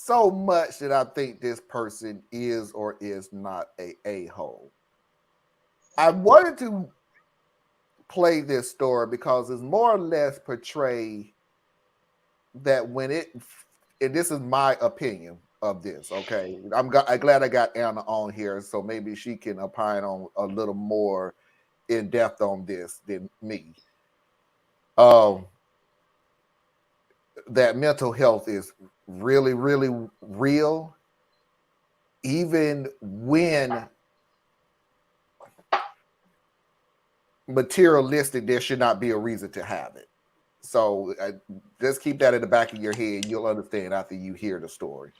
so much that I think this person is or is not a-hole. I wanted to play this story because it's more or less portray that when it, and this is my opinion of this, okay? I'm glad I got Anna on here, so maybe she can opine on a little more in depth on this than me. Um, that mental health is really, really real, even when materialistic, there should not be a reason to have it. So just keep that in the back of your head. You'll understand after you hear the story.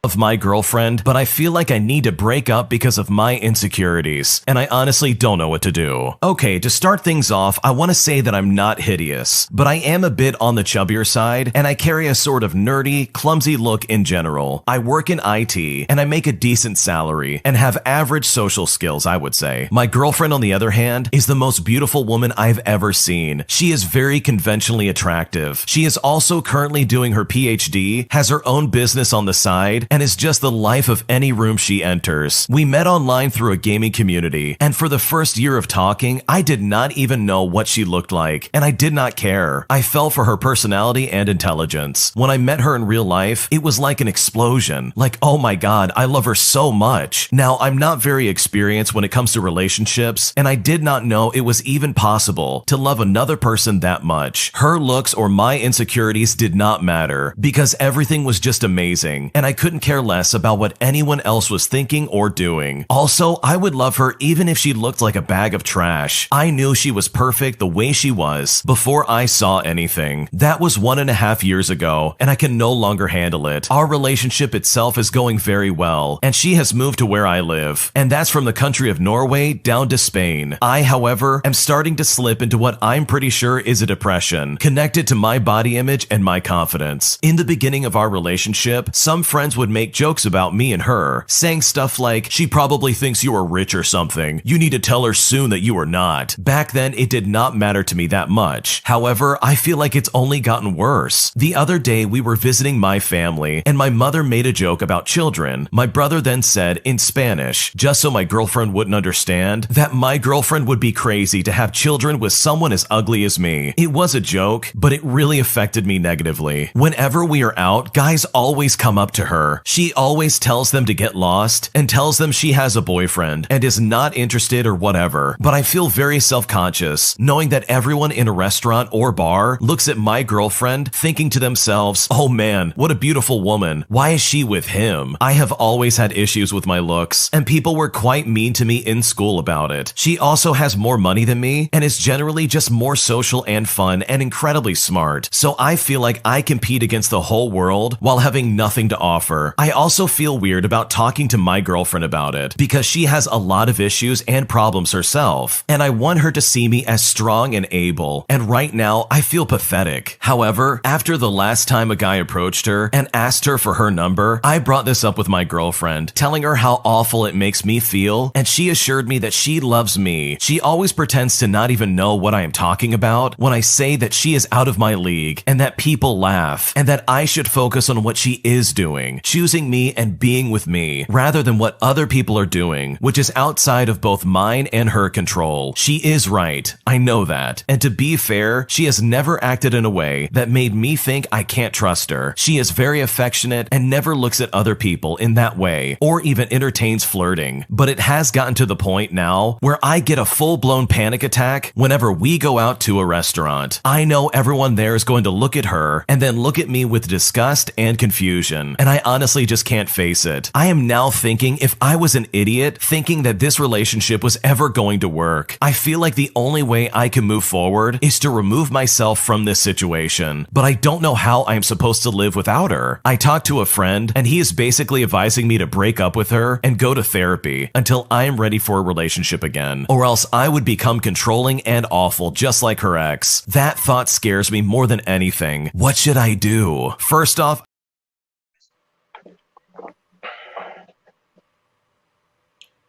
Of my girlfriend, but I feel like I need to break up because of my insecurities, and I honestly don't know what to do. Okay, to start things off, I want to say that I'm not hideous, but I am a bit on the chubbier side, and I carry a sort of nerdy, clumsy look in general. I work in IT, and I make a decent salary, and have average social skills, I would say. My girlfriend, on the other hand, is the most beautiful woman I've ever seen. She is very conventionally attractive. She is also currently doing her PhD, has her own business on the side, and is just the life of any room she enters. We met online through a gaming community, and for the first year of talking, I did not even know what she looked like, and I did not care. I fell for her personality and intelligence. When I met her in real life, it was like an explosion. Like, oh my god, I love her so much. Now, I'm not very experienced when it comes to relationships, and I did not know it was even possible to love another person that much. Her looks or my insecurities did not matter, because everything was just amazing, and I couldn't care less about what anyone else was thinking or doing. Also, I would love her even if she looked like a bag of trash. I knew she was perfect the way she was before I saw anything. That was 1.5 years ago, and I can no longer handle it. Our relationship itself is going very well, and she has moved to where I live, and that's from the country of Norway down to Spain. I, however, am starting to slip into what I'm pretty sure is a depression, connected to my body image and my confidence. In the beginning of our relationship, some friends would make jokes about me and her, saying stuff like, she probably thinks you are rich or something. You need to tell her soon that you are not. Back then, it did not matter to me that much. However, I feel like it's only gotten worse. The other day, we were visiting my family, and my mother made a joke about children. My brother then said, in Spanish, just so my girlfriend wouldn't understand, that my girlfriend would be crazy to have children with someone as ugly as me. It was a joke, but it really affected me negatively. Whenever we are out, guys always come up to her. She always tells them to get lost and tells them she has a boyfriend and is not interested or whatever. But I feel very self-conscious knowing that everyone in a restaurant or bar looks at my girlfriend thinking to themselves, oh man, what a beautiful woman. Why is she with him? I have always had issues with my looks, and people were quite mean to me in school about it. She also has more money than me and is generally just more social and fun and incredibly smart. So I feel like I compete against the whole world while having nothing to offer. I also feel weird about talking to my girlfriend about it because she has a lot of issues and problems herself, and I want her to see me as strong and able, and right now I feel pathetic. However, after the last time a guy approached her and asked her for her number, I brought this up with my girlfriend, telling her how awful it makes me feel, and she assured me that she loves me. She always pretends to not even know what I am talking about when I say that she is out of my league and that people laugh, and that I should focus on what she is doing, choosing me and being with me, rather than what other people are doing, which is outside of both mine and her control. She is right. I know that. And to be fair, she has never acted in a way that made me think I can't trust her. She is very affectionate and never looks at other people in that way, or even entertains flirting. But it has gotten to the point now where I get a full-blown panic attack whenever we go out to a restaurant. I know everyone there is going to look at her and then look at me with disgust and confusion, and I honestly just can't face it. I am now thinking if I was an idiot thinking that this relationship was ever going to work. I feel like the only way I can move forward is to remove myself from this situation, but I don't know how I am supposed to live without her. I talked to a friend, and he is basically advising me to break up with her and go to therapy until I am ready for a relationship again, or else I would become controlling and awful just like her ex. That thought scares me more than anything. What should I do? First off,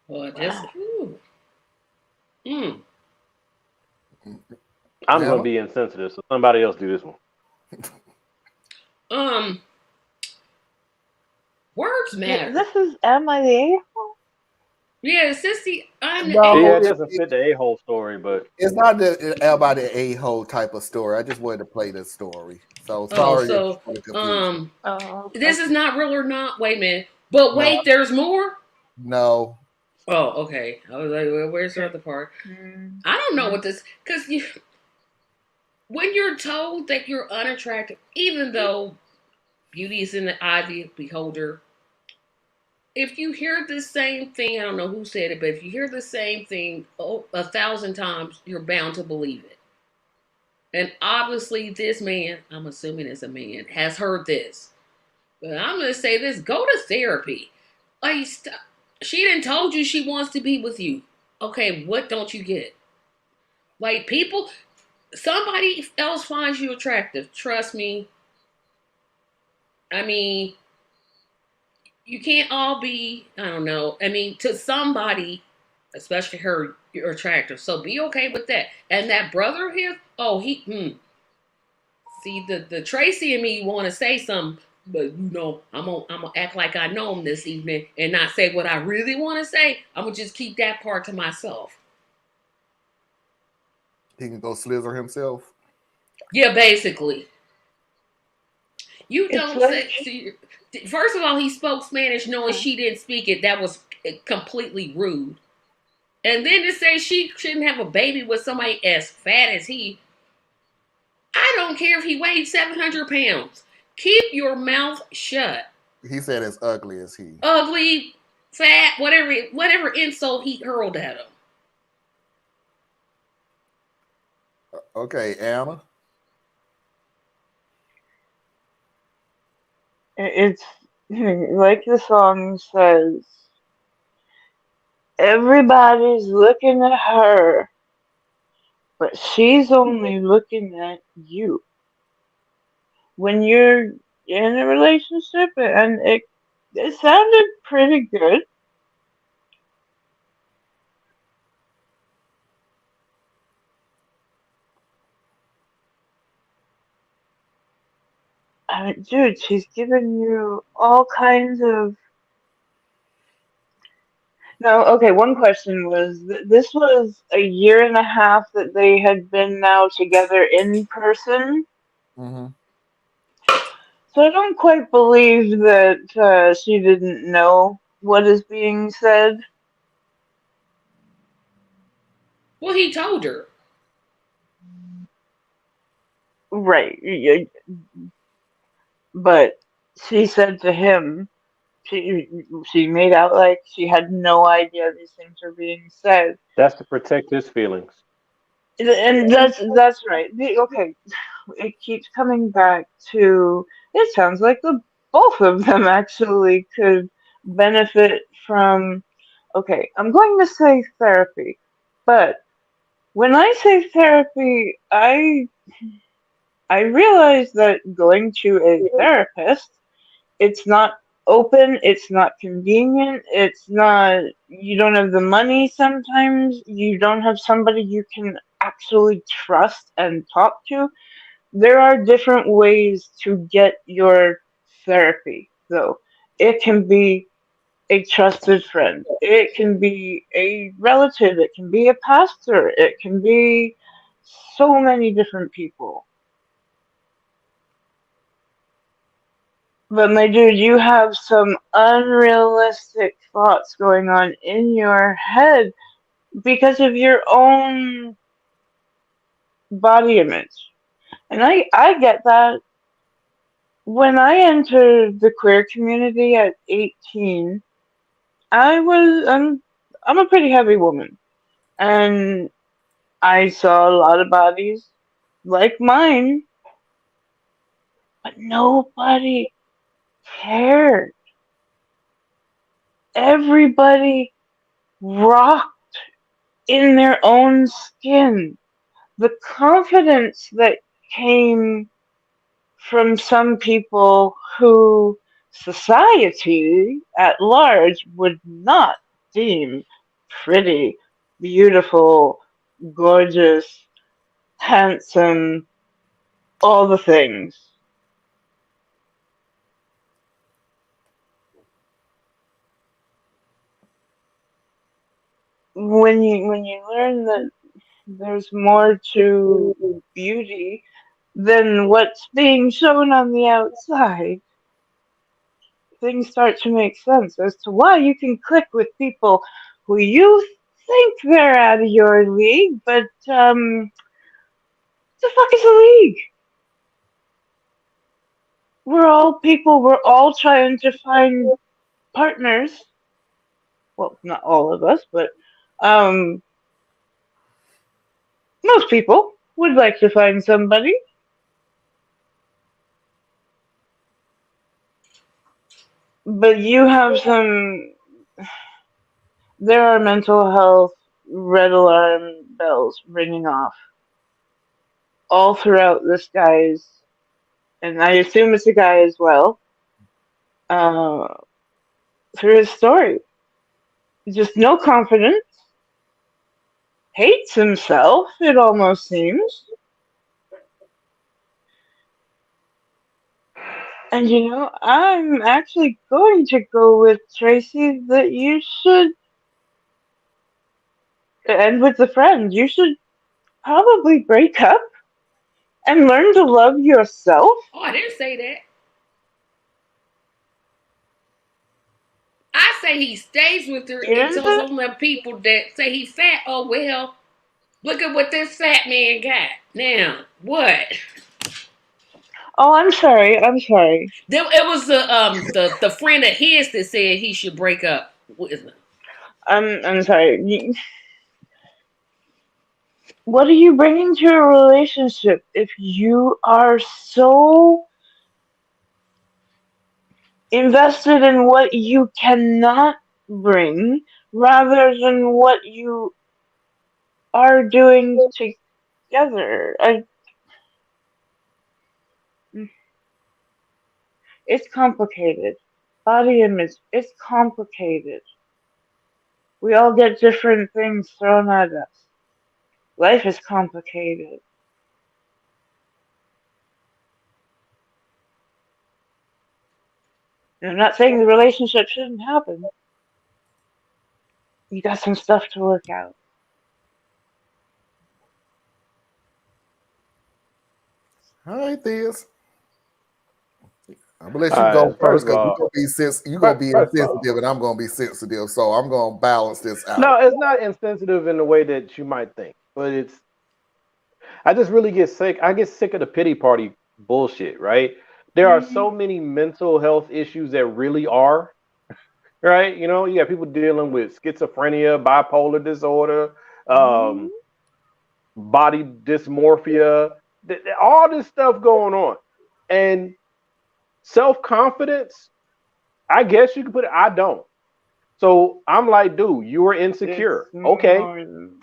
Well, just I'm going to be insensitive, so somebody else do this one. words matter. This is Am I the A-hole? Yeah, sissy, I'm the No, Yeah, A. it doesn't fit the a-hole story, but it's not about the a-hole type of story. I just wanted to play this story. So Oh, sorry so for the confusion. this is not real or not. Wait a minute. But No, wait, there's more. no. Oh, okay. I was like, well, where's the other part? I don't know what this because when you're told that you're unattractive, even though beauty is in the eye of the beholder, if you hear the same thing, I don't know who said it, but if you hear the same thing 1,000 times, you're bound to believe it. And obviously, this man, I'm assuming it's a man, has heard this. But I'm going to say this: go to therapy. Like, she didn't told you she wants to be with you. Okay, what don't you get? Like, people, somebody else finds you attractive. Trust me. I mean, you can't all be, I don't know. I mean, to somebody, especially her, you're attractive. So be okay with that. And that brother here, oh, see, the Tracy and me want to say something, but I'm gonna act like I know him this evening and not say what I really want to say. I'm gonna just keep that part to myself. He can go slither himself. Yeah, basically. You It's don't like- say. First of all, he spoke Spanish knowing she didn't speak it. That was completely rude. And then to say she shouldn't have a baby with somebody as fat as he. I don't care if he weighed 700 pounds. Keep your mouth shut. He said as ugly as he. Ugly, fat, whatever insult he hurled at him. Okay, Anna. It's like the song says, everybody's looking at her, but she's only looking at you. When you're in a relationship, and it sounded pretty good. I mean, dude, she's giving you all kinds of. No, okay, one question was this was a year and a half that they had been now together in person. Mm-hmm. So I don't quite believe that she didn't know what is being said. Well, he told her. Right. But she said to him, she made out like she had no idea these things were being said. that's to protect his feelings. And that's right. Okay, it keeps coming back to. It sounds like the both of them actually could benefit from. Okay, I'm going to say therapy, but when I say therapy, I realize that going to a therapist, it's not open, it's not convenient, it's not, you don't have the money sometimes, you don't have somebody you can actually trust and talk to. There are different ways to get your therapy, though. It can be a trusted friend, it can be a relative, it can be a pastor, it can be so many different people. But my dude, you have some unrealistic thoughts going on in your head because of your own body image. And I get that. When I entered the queer community at 18, I'm a pretty heavy woman. And I saw a lot of bodies like mine, but nobody cared. Everybody rocked in their own skin. The confidence that came from some people who society at large would not deem pretty, beautiful, gorgeous, handsome, all the things. when you learn that there's more to beauty than what's being shown on the outside, things start to make sense as to why you can click with people who you think they're out of your league, but the fuck is a league? We're all people, we're all trying to find partners. Well, not all of us, but most people would like to find somebody. But you have some. There are mental health red alarm bells ringing off all throughout this guy's, and I assume it's a guy as well, uh, through his story. Just no confidence, hates himself, it almost seems. And you know, I'm actually going to go with Tracy that you should, and with the friend, you should probably break up and learn to love yourself. Oh, I didn't say that. I say he stays with her and tells all them people that say he's fat. Oh, well, look at what this fat man got. Now, what? Oh, I'm sorry. It was the friend of his that said he should break up with him. I'm sorry. What are you bringing to a relationship if you are so invested in what you cannot bring rather than what you are doing together? It's complicated. Body image, it's complicated. We all get different things thrown at us. Life is complicated. And I'm not saying the relationship shouldn't happen. You got some stuff to work out. All right, Theus. I'm gonna let you go first because you're gonna be insensitive and I'm gonna be sensitive, so I'm gonna balance this out. No, it's not insensitive in the way that you might think, but I just really get sick. I get sick of the pity party bullshit, right? There are so many mental health issues that really are, right? You know, you got people dealing with schizophrenia, bipolar disorder, body dysmorphia, all this stuff going on. And self-confidence, I guess you could put it, I don't. So I'm like, dude, you are insecure. Okay.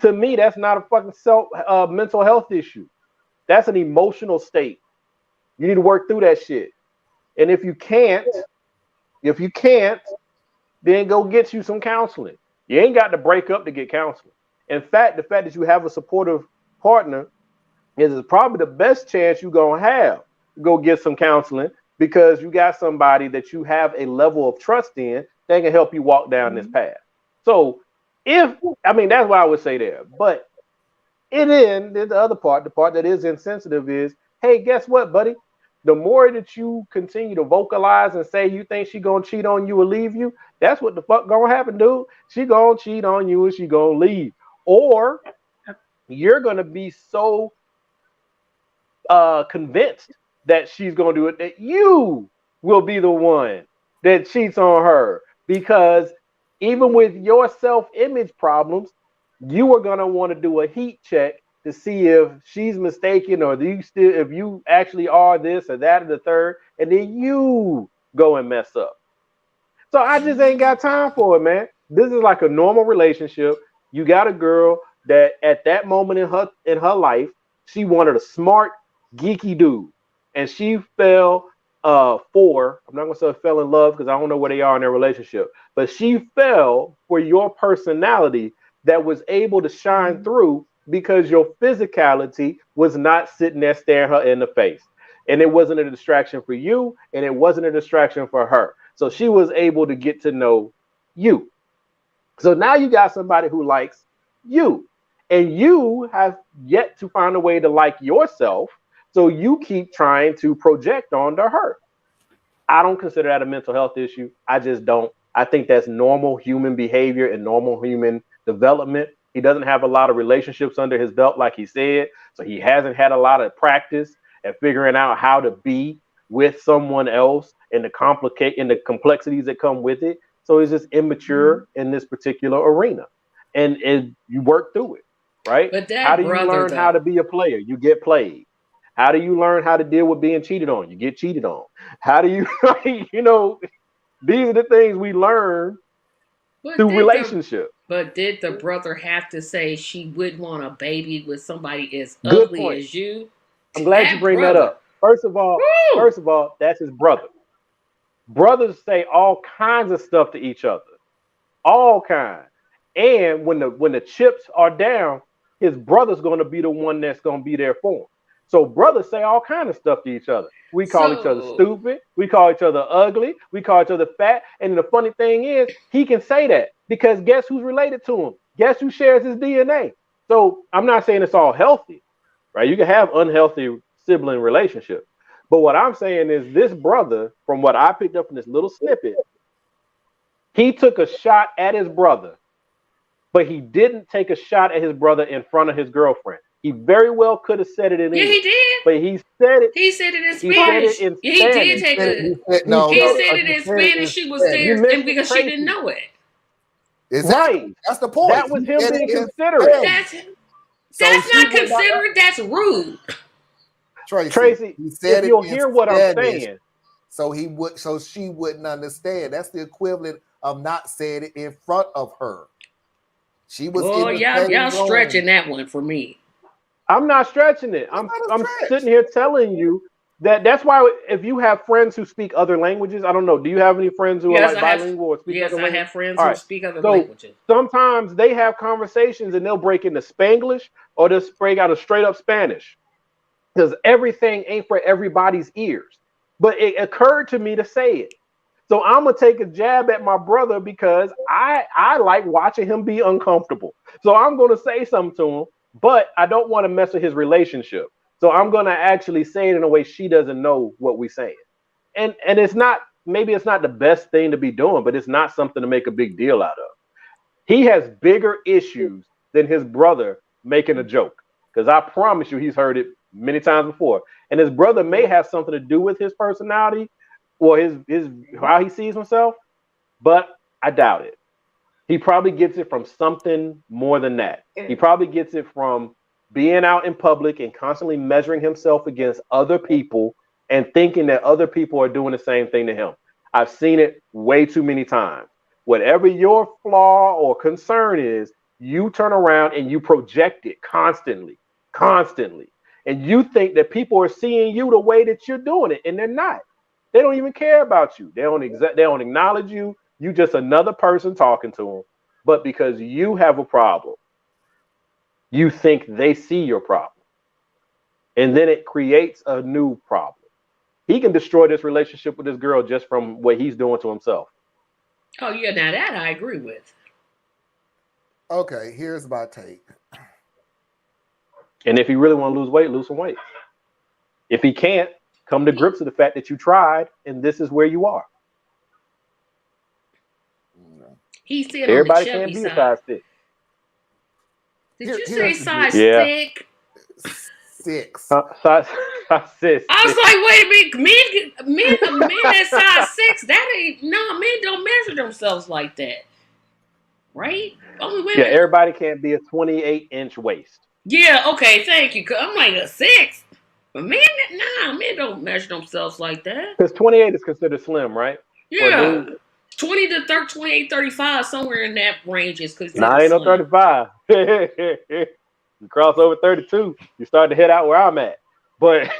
To me, that's not a fucking mental health issue. That's an emotional state. You need to work through that shit. And if you can't, then go get you some counseling. You ain't got to break up to get counseling. In fact, the fact that you have a supportive partner is probably the best chance you're going to have to go get some counseling, because you got somebody that you have a level of trust in that can help you walk down this path. So that's why I would say there. But the other part, the part that is insensitive is, hey, guess what, buddy? The more that you continue to vocalize and say you think she gonna cheat on you or leave you, that's what the fuck gonna happen, dude. She gonna cheat on you and she gonna leave. Or you're gonna be so convinced that she's gonna do it that you will be the one that cheats on her, because even with your self-image problems, you are gonna want to do a heat check to see if she's mistaken, or if you actually are this or that or the third, and then you go and mess up. So I just ain't got time for it, man. This is like a normal relationship. You got a girl that at that moment in her life, she wanted a smart, geeky dude, and she fell I'm not gonna say fell in love because I don't know where they are in their relationship, but she fell for your personality that was able to shine through because your physicality was not sitting there staring her in the face. And it wasn't a distraction for you, and it wasn't a distraction for her. So she was able to get to know you. So now you got somebody who likes you, and you have yet to find a way to like yourself. So you keep trying to project onto her. I don't consider that a mental health issue. I just don't. I think that's normal human behavior and normal human development. He doesn't have a lot of relationships under his belt, like he said. So he hasn't had a lot of practice at figuring out how to be with someone else and the complexities that come with it. So he's just immature in this particular arena. And you work through it, right? But How that do you brother, learn how though, to be a player? You get played. How do you learn how to deal with being cheated on? You get cheated on. How do you, these are the things we learn but through did the relationship. but did the brother have to say she wouldn't want a baby with somebody as Good ugly point. as you? I'm glad you That bring that brother, up. First of woo! all, that's his brother. Brothers say all kinds of stuff to each other, all kinds. And when the chips are down, his brother's going to be the one that's going to be there for him. So brothers say all kinds of stuff to each other. We call each other So, stupid. We call each other ugly. We call each other fat. And the funny thing is, he can say that because guess who's related to him? Guess who shares his DNA? So I'm not saying it's all healthy, right? You can have unhealthy sibling relationships. But what I'm saying is this brother, from what I picked up from this little snippet, he took a shot at his brother, but he didn't take a shot at his brother in front of his girlfriend. He very well could have said it in yeah, he English, did. but he said it. He said it in He said it Spanish. in Yeah, he did Spanish. take a. No, He no, said no. it He in said it Spanish. in She was Spanish. there, You missed and it, because she didn't Tracy. know it. Exactly. Right. That's the point. That was He him said being it in considerate. Spanish. That's So she not would not. considerate. That's rude. Tracy, he if said it you'll in hear what I'm Spanish, saying, so she wouldn't understand. That's the equivalent of not saying it in front of her. She was Oh, in the y'all same room. stretching that one for me. I'm not stretching it. It's not a I'm stretch. sitting here telling you that's why if you have friends who speak other languages, I don't know. Do you have any friends who are Yes, like bilingual or speak yes, other I languages? have friends All who right. speak other So languages. sometimes they have conversations and they'll break into Spanglish or they'll break out of straight up Spanish because everything ain't for everybody's ears. But it occurred to me to say it. So I'm gonna take a jab at my brother because I like watching him be uncomfortable. So I'm gonna say something to him, but I don't want to mess with his relationship. So I'm gonna actually say it in a way she doesn't know what we're saying. And it's not maybe it's not the best thing to be doing, but it's not something to make a big deal out of. He has bigger issues than his brother making a joke. Because I promise you, he's heard it many times before. And his brother may have something to do with his personality or his how he sees himself, but I doubt it. He probably gets it from something more than that. He probably gets it from being out in public and constantly measuring himself against other people and thinking that other people are doing the same thing to him. I've seen it way too many times. Whatever your flaw or concern is, you turn around and you project it constantly, constantly. And you think that people are seeing you the way that you're doing it, and they're not. They don't even care about you. They don't acknowledge you. You just another person talking to them. But because you have a problem, you think they see your problem. And then it creates a new problem. He can destroy this relationship with this girl just from what he's doing to himself. Oh yeah, now that I agree with. Okay, here's my take. And if he really want to lose weight, lose some weight. If he can't, come to grips with the fact that you tried and this is where you are. He said Everybody on the can't chubby be a side. size 6. Did you say here's the size deal. Yeah. thick? 6. Size 6. I was like, wait a minute, men that size 6, that ain't no men don't measure themselves like that, right? Only Yeah, women. everybody can't be a 28-inch waist. Yeah, okay, thank you. 'Cause I'm like a 6, but men don't measure themselves like that. Because 28 is considered slim, right? Yeah, 20 to 30, 28, 35, somewhere in that range is considered Nah, ain't no slim. 35. You cross over 32, you start to head out where I'm at. But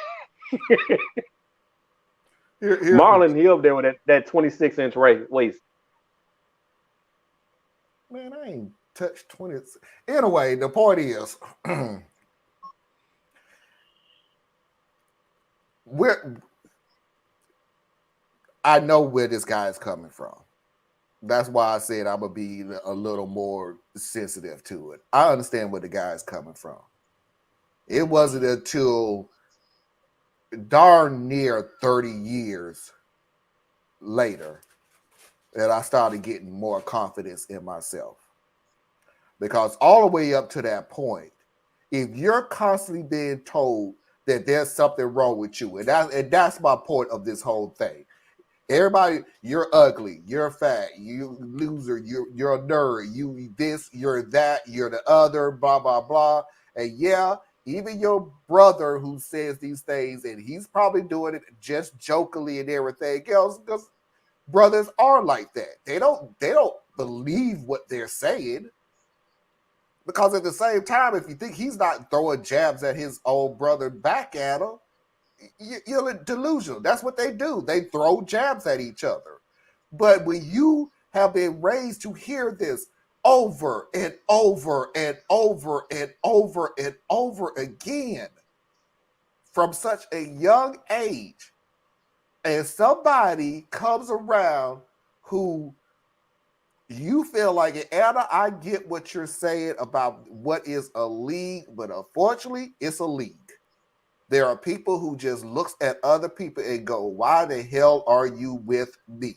Marlon, he up there with that 26-inch waist. Man, I ain't touched 20. Anyway, the point is, I know where this guy is coming from. That's why I said I'm gonna be a little more sensitive to it. I understand where the guy's coming from. It wasn't until darn near 30 years later that I started getting more confidence in myself. Because all the way up to that point, if you're constantly being told that there's something wrong with you, and that's my point of this whole thing. Everybody, you're ugly, you're fat, you loser, you're a nerd, you this, you're that, you're the other, blah blah blah. And yeah, even your brother who says these things, and he's probably doing it just jokingly and everything else, because brothers are like that. They don't believe what they're saying. Because at the same time, if you think he's not throwing jabs at his old brother back at him, you're delusional. That's what they do. They throw jabs at each other. But when you have been raised to hear this over and over and over and over and over again from such a young age, and somebody comes around who you feel like, Anna, I get what you're saying about what is a league, but unfortunately, it's a league. There are people who just looks at other people and go, why the hell are you with me?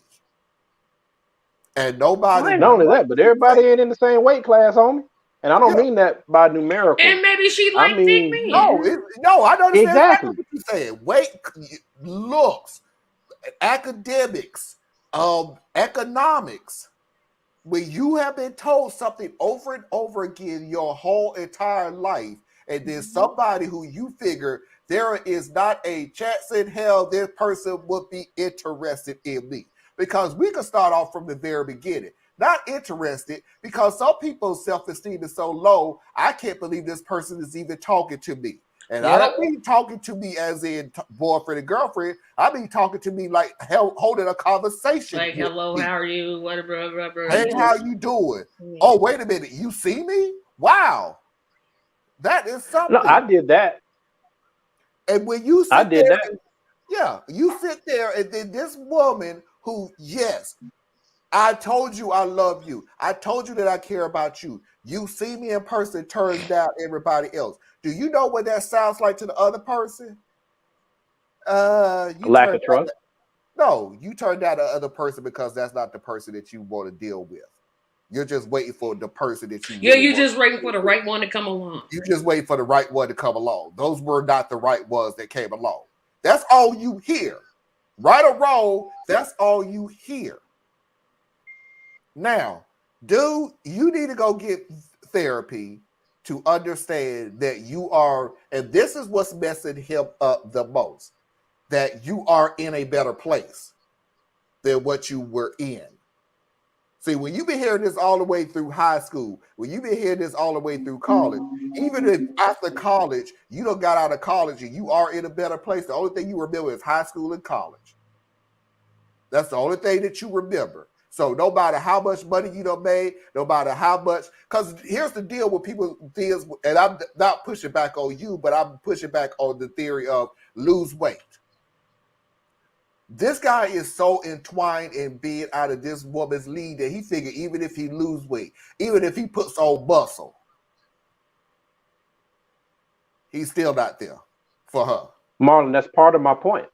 And nobody... Not only that, but everybody ain't in the same weight class, homie. And I don't mean that by numerical. And maybe she liked thick men. No, I don't understand exactly what you're saying. Weight, looks, academics, economics. When you have been told something over and over again your whole entire life, and then somebody who you figure there is not a chance in hell this person would be interested in me. Because we can start off from the very beginning. Not interested, because some people's self-esteem is so low, I can't believe this person is even talking to me. And I don't mean talking to me as in boyfriend and girlfriend. I mean talking to me like holding a conversation. Like, hello, how are you? Whatever. Hey, how you doing? Oh, wait a minute. You see me? Wow. That is something. No, I did that. And when you sit you sit there, and then this woman who, yes, I told you I love you. I told you that I care about you. You see me in person, turns down everybody else. Do you know what that sounds like to the other person? Lack of trust. No, you turn down the other person because that's not the person that you want to deal with. You're just waiting for the person that you... you're just waiting for the right one to come along. You just waiting for the right one to come along. Those were not the right ones that came along. That's all you hear. Right or wrong, that's all you hear. Now, dude, you need to go get therapy to understand that you are, and this is what's messing him up the most, that you are in a better place than what you were in. See, when you've been hearing this all the way through high school, when you've been hearing this all the way through college, even if after college, you done got out of college and you are in a better place, the only thing you remember is high school and college. That's the only thing that you remember. So no matter how much money you done made, no matter how much, because here's the deal with people, and I'm not pushing back on you, but I'm pushing back on the theory of lose weight. This guy is so entwined in being out of this woman's league that he figured even if he lose weight, even if he puts on muscle, he's still not there for her. Marlon, that's part of my point.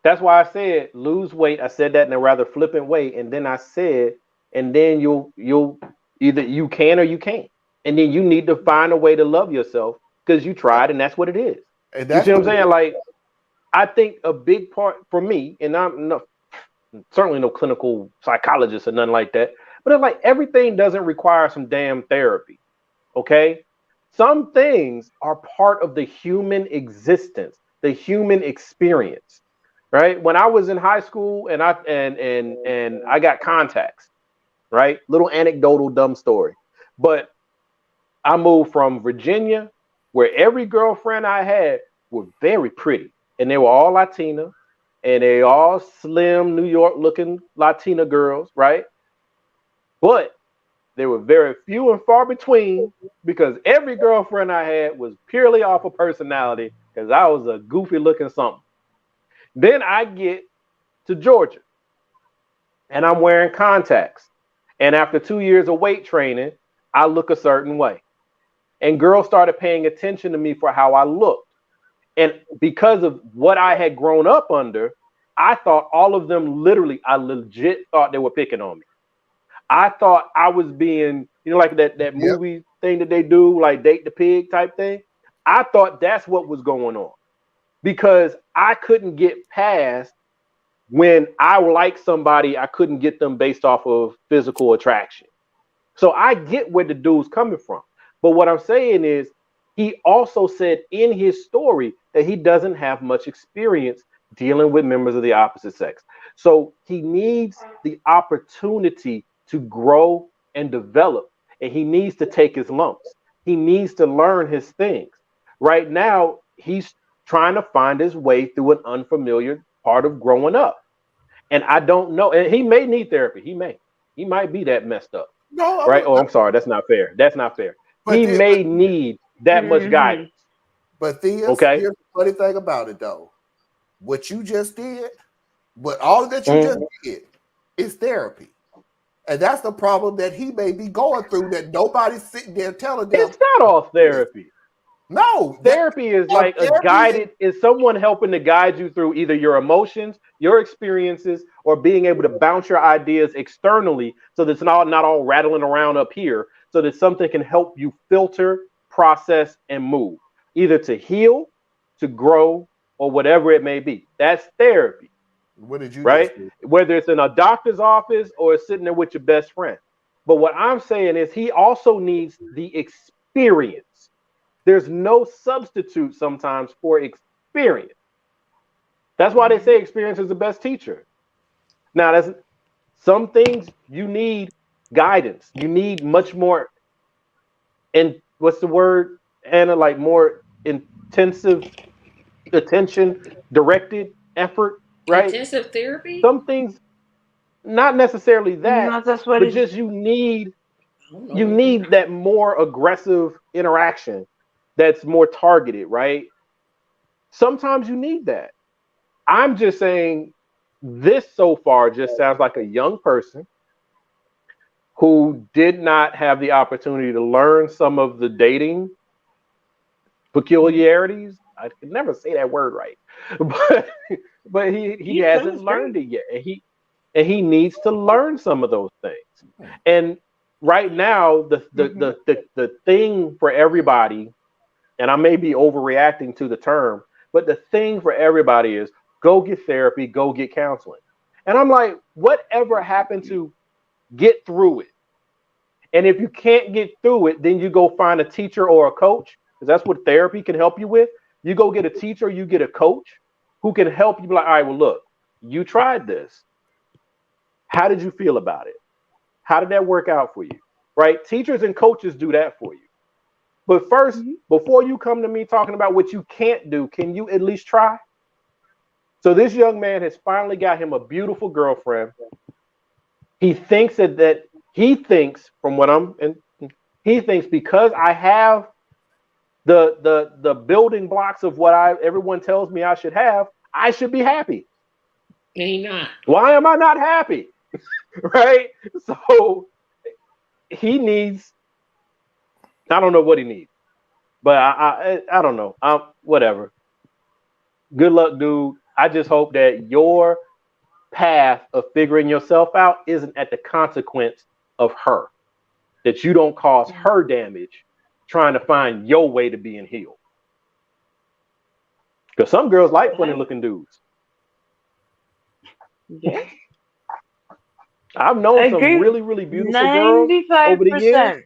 That's why I said lose weight. I said that in a rather flippant way, and then I said, and then you'll either you can or you can't, and then you need to find a way to love yourself because you tried, and that's what it is. And that's, you see what I'm saying? Like, I think a big part for me, and I'm certainly no clinical psychologist or nothing like that, but it's like everything doesn't require some damn therapy. Okay, some things are part of the human existence, the human experience. Right. When I was in high school and I got contacts, right? Little anecdotal dumb story. But I moved from Virginia, where every girlfriend I had were very pretty. And they were all Latina, and they all slim New York looking Latina girls, right? But they were very few and far between because every girlfriend I had was purely off of personality because I was a goofy looking something. Then I get to Georgia and I'm wearing contacts And after 2 years of weight training, I look a certain way. And girls started paying attention to me for how I looked. And because of what I had grown up under, I thought all of them I legit thought they were picking on me. I thought I was being, like that movie thing that they do, like Date the Pig type thing. I thought that's what was going on because I couldn't get past when I like somebody, I couldn't get them based off of physical attraction. So I get where the dude's coming from. But what I'm saying is he also said in his story that he doesn't have much experience dealing with members of the opposite sex. So he needs the opportunity to grow and develop, and he needs to take his lumps. He needs to learn his things. Right now, he's trying to find his way through an unfamiliar part of growing up. And I don't know. And he may need therapy. He might be that messed up. No, right? I'm sorry. That's not fair. He may need that much guidance. But here's the funny thing about it, though. What you just did, all that you just did is therapy. And that's the problem that he may be going through that nobody's sitting there telling them. It's not all therapy. No. Therapy is like is someone helping to guide you through either your emotions, your experiences, or being able to bounce your ideas externally so that it's not all rattling around up here, so that something can help you filter, process, and move, either to heal, to grow, or whatever it may be. That's therapy. What did you right? Whether it's in a doctor's office or sitting there with your best friend. But what I'm saying is he also needs the experience. There's no substitute sometimes for experience. That's why they say experience is the best teacher. Now, that's some things you need guidance. You need much more, and what's the word, Anna? Like more intensive attention, directed effort, right? Intensive therapy? Some things, not necessarily that, but just you need that more aggressive interaction that's more targeted, right? Sometimes you need that. I'm just saying this so far just sounds like a young person who did not have the opportunity to learn some of the dating peculiarities. I could never say that word right, but he hasn't learned it yet, and he needs to learn some of those things. And right now, the thing for everybody, and I may be overreacting to the term, but the thing for everybody is go get therapy, go get counseling. And I'm like, whatever happened to get through it? And if you can't get through it, then you go find a teacher or a coach, because that's what therapy can help you with. You go get a teacher, you get a coach who can help you be like, all right, well, look, you tried this. How did you feel about it? How did that work out for you? Right? Teachers and coaches do that for you. But first, before you come to me talking about what you can't do, can you at least try? So this young man has finally got him a beautiful girlfriend. He thinks he thinks because I have the building blocks of what everyone tells me I should have, I should be happy. And he's not. Why am I not happy? Right? So he needs, I don't know what he needs, but I don't know. Whatever. Good luck, dude. I just hope that your path of figuring yourself out isn't at the consequence of her, that you don't cause her damage trying to find your way to being healed. Because some girls like funny looking dudes. Yeah. I've known some really, really beautiful girls over the years.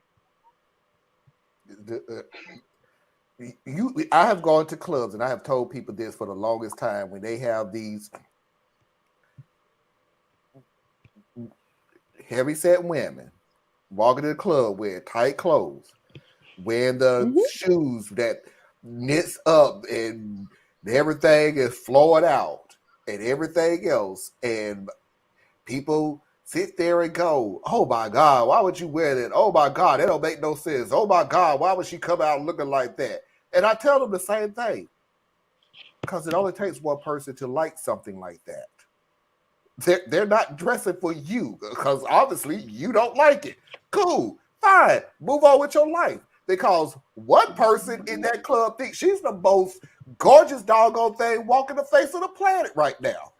I have gone to clubs and I have told people this for the longest time, when they have these heavy set women walking to the club wearing tight clothes, wearing the shoes that knits up and everything is flowing out and everything else, and people sit there and go, oh my God, why would you wear that? Oh my God, that don't make no sense. Oh my God, why would she come out looking like that? And I tell them the same thing, because it only takes one person to like something like that. They're not dressing for you because obviously you don't like it. Cool, fine, move on with your life. Because one person in that club thinks she's the most gorgeous doggone thing walking the face of the planet right now.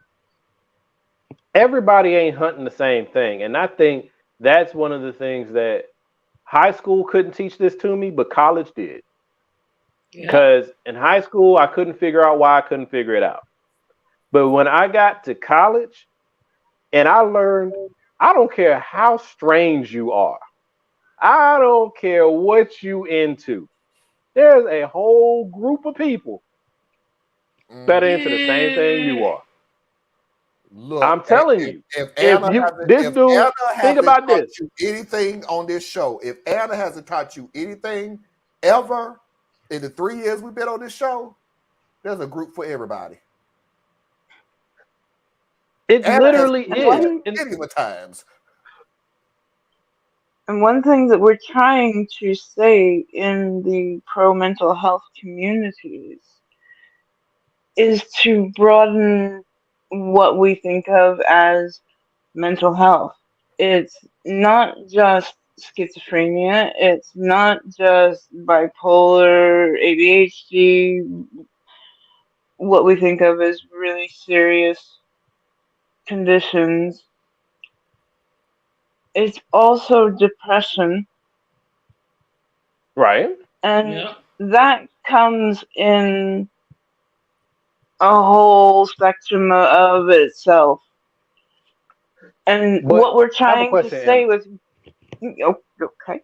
Everybody ain't hunting the same thing. And I think that's one of the things that high school couldn't teach this to me, but college did. Because in high school, I couldn't figure out why I couldn't figure it out. But when I got to college and I learned, I don't care how strange you are. I don't care what you into. There's a whole group of people that are into the same thing you are. Look, I'm telling you, if Anna think about this. You anything on this show, if Anna hasn't taught you anything ever in the 3 years we've been on this show, there's a group for everybody. It literally is. Many times. And one thing that we're trying to say in the pro mental health communities is to broaden what we think of as mental health. It's not just schizophrenia, it's not just bipolar, ADHD, what we think of as really serious conditions. It's also depression. Right. And that comes in a whole spectrum of itself. And what we're trying to say with... Okay.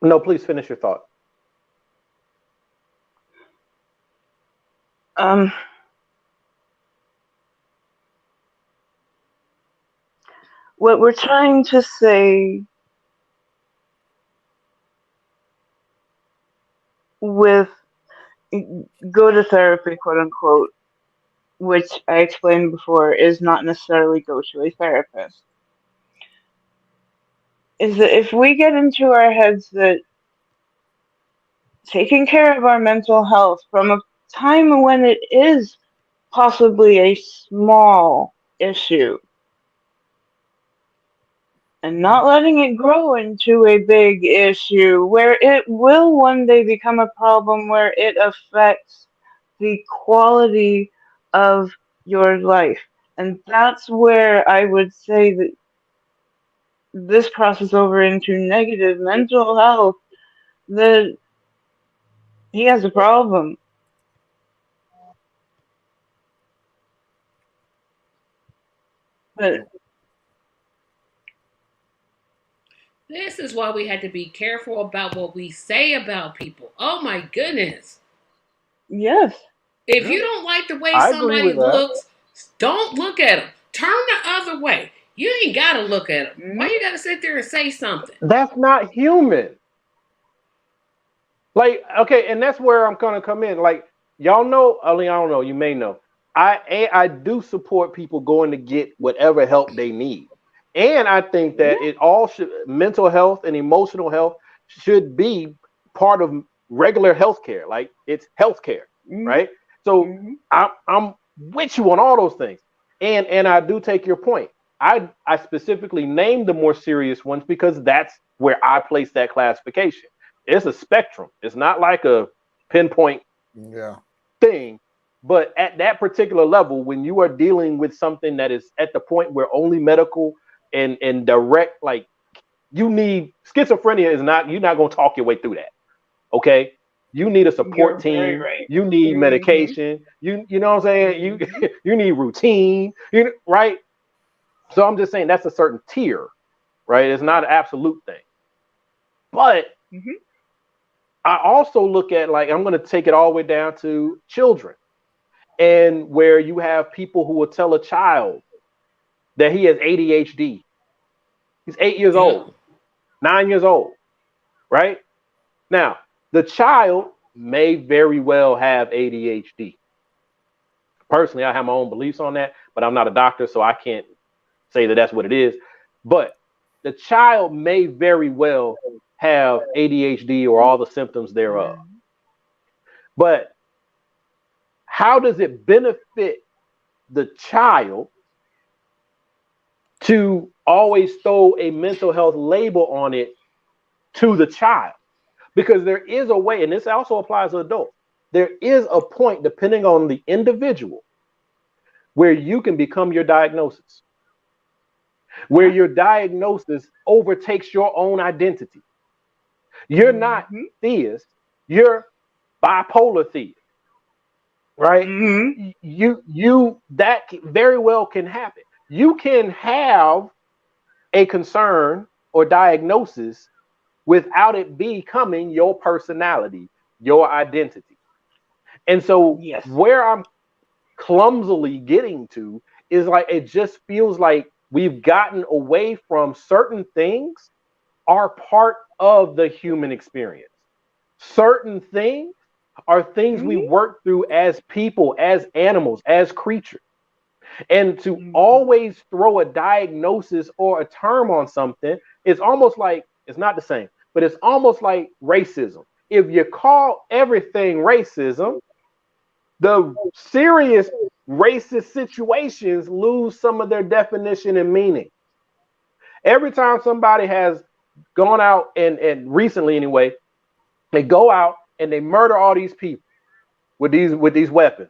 No, please finish your thought. What we're trying to say with go to therapy, quote unquote, which I explained before, is not necessarily go to a therapist, is that if we get into our heads that taking care of our mental health from a time when it is possibly a small issue and not letting it grow into a big issue where it will one day become a problem where it affects the quality of your life. And that's where I would say that this crosses over into negative mental health, that he has a problem. But this is why we had to be careful about what we say about people. Oh my goodness. Yes. If you don't like the way somebody looks, don't look at them. Turn the other way. You ain't got to look at them. Why you got to sit there and say something? That's not human. Like, okay, and that's where I'm going to come in. Like, y'all know, I don't know, you may know. I do support people going to get whatever help they need. And I think that it all should, mental health and emotional health should be part of regular healthcare. Like, it's healthcare, right? So I'm with you on all those things. And I do take your point. I specifically named the more serious ones because that's where I place that classification. It's a spectrum. It's not like a pinpoint thing. But at that particular level, when you are dealing with something that is at the point where only medical and direct, like, you need schizophrenia is not, you're not going to talk your way through that. Okay. You need a support team. Right. You need medication. You know what I'm saying? You need routine, right? So I'm just saying that's a certain tier, right? It's not an absolute thing. But I also look at, like, I'm going to take it all the way down to children, and where you have people who will tell a child that he has ADHD. He's 8 years old, 9 years old, right? Now, the child may very well have ADHD. Personally, I have my own beliefs on that, but I'm not a doctor, so I can't say that that's what it is. But the child may very well have ADHD or all the symptoms thereof. But how does it benefit the child to always throw a mental health label on it to the child, because there is a way, and this also applies to adults. There is a point, depending on the individual, where you can become your diagnosis, where your diagnosis overtakes your own identity. You're not theist, you're bipolar theist, right? You that very well can happen. You can have a concern or diagnosis without it becoming your personality, your identity. And so where I'm clumsily getting to is like, it just feels like we've gotten away from certain things are part of the human experience. Certain things are things we work through as people, as animals, as creatures. And to always throw a diagnosis or a term on something is almost like, it's not the same, but it's almost like racism. If you call everything racism, the serious racist situations lose some of their definition and meaning. Every time somebody has gone out and recently anyway, they go out and they murder all these people with these weapons.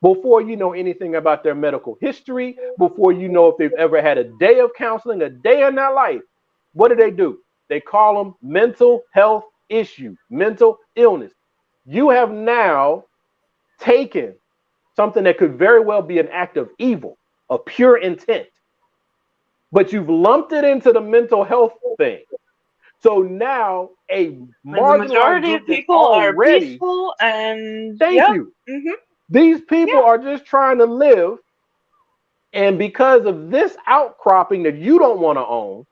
Before you know anything about their medical history, before you know if they've ever had a day of counseling, a day in their life, what do? They call them mental health issue, mental illness. You have now taken something that could very well be an act of evil, of pure intent, but you've lumped it into the mental health thing. So now a majority of people are peaceful and thank you. These people are just trying to live, and because of this outcropping that you don't want to own,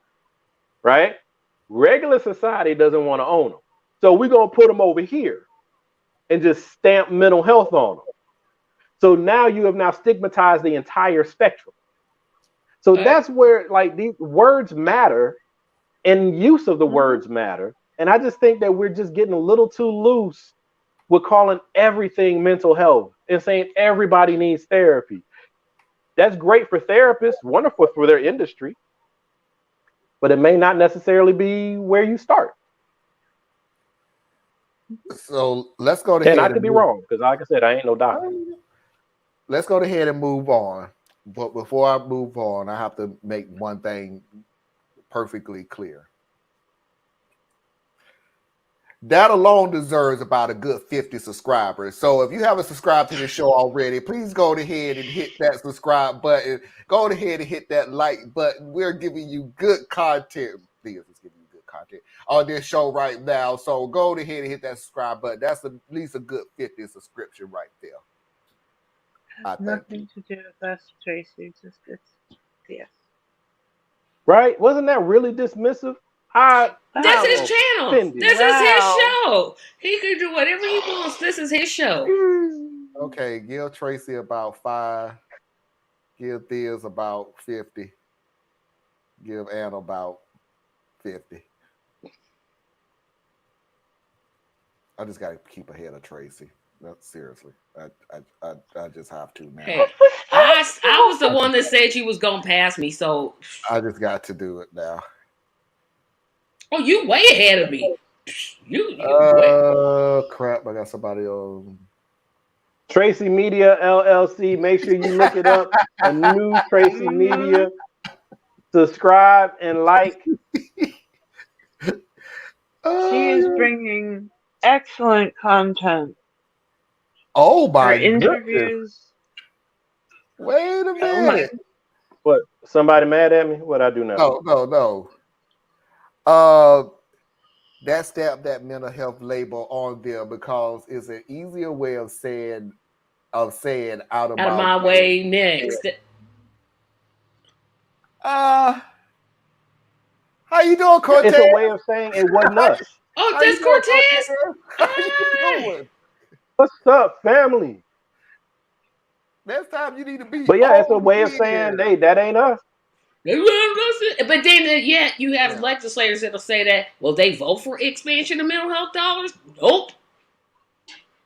right? Regular society doesn't want to own them. So we're going to put them over here and just stamp mental health on them. So now you have now stigmatized the entire spectrum. So that's where, like, these words matter and use of the words matter. And I just think that we're just getting a little too loose with calling everything mental health and saying everybody needs therapy. That's great for therapists, wonderful for their industry, but it may not necessarily be where you start. So let's go ahead. And I could be wrong, because like I said, I ain't no doctor. Let's go ahead and move on. But before I move on, I have to make one thing perfectly clear. That alone deserves about a good 50 subscribers. So if you haven't subscribed to the show already, please go ahead and hit that subscribe button. Go ahead and hit that like button. We're giving you good content. Theus is giving you good content on this show right now. So go ahead and hit that subscribe button. That's at least a good 50 subscription right there. Nothing to do with us, Tracy. Just yes. Right? Wasn't that really dismissive? That's his channel. This is his show. He can do whatever he wants. This is his show. Okay, give Tracy about 5. Give Theus about 50. Give Anna about 50. I just got to keep ahead of Tracy. No, seriously, I just have to now. Hey, I was the one that said you was gonna pass me, so I just got to do it now. Oh, you way ahead of me. You crap! I got somebody else. Tracy Media LLC. Make sure you look it up. A new Tracy Media. Subscribe and like. She is bringing excellent content. Oh my interviews. Wait a minute. What? Somebody mad at me? What I do now? No. That stamped that mental health label on there because it's an easier way of saying out of my way next. How you doing, Cortez? It's a way of saying it wasn't us. Oh, that's Cortez. How you doing? What's up, family? Next time you need to be. But yeah, it's a way of saying, hey, that ain't us. But then, you have legislators that'll say that. Well, they vote for expansion of mental health dollars. Nope.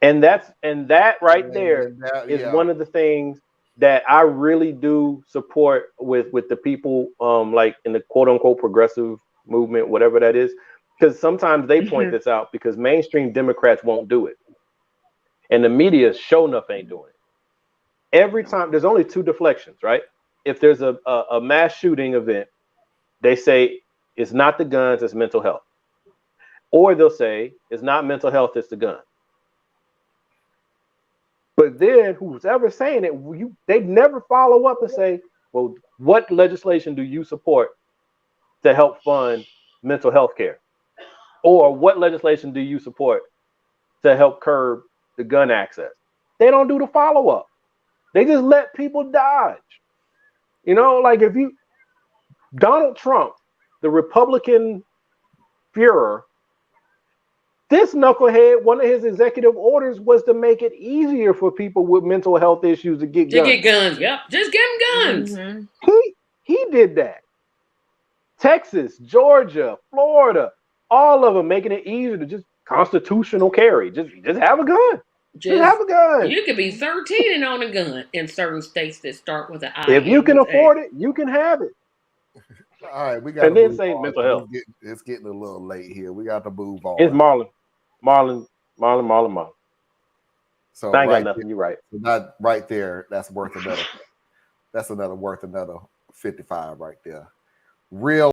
And that right there is one of the things that I really do support with the people like in the quote unquote progressive movement, whatever that is, because sometimes they point this out because mainstream Democrats won't do it. And the media sure enough ain't doing it. Every time there's only two deflections, right? If there's a mass shooting event, they say it's not the guns, it's mental health. Or they'll say it's not mental health, it's the gun. But then who's ever saying it, they never follow up and say, well, what legislation do you support to help fund mental health care? Or what legislation do you support to help curb the gun access? They don't do the follow-up. They just let people dodge. You know, like Donald Trump, the Republican Führer, this knucklehead, one of his executive orders was to make it easier for people with mental health issues to get guns. Yep, just give them guns. Mm-hmm. He did that. Texas, Georgia, Florida, all of them making it easier to just constitutional carry. Just have a gun. Just have a gun. You could be 13 and own a gun in certain states that start with an I. If you can afford it, you can have it. All right, we got. And then say mental health. It's getting a little late here. We got to move on. It's Marlon. So I ain't got nothing. You're right. Not right there. That's worth another. That's worth another 55 right there. Real.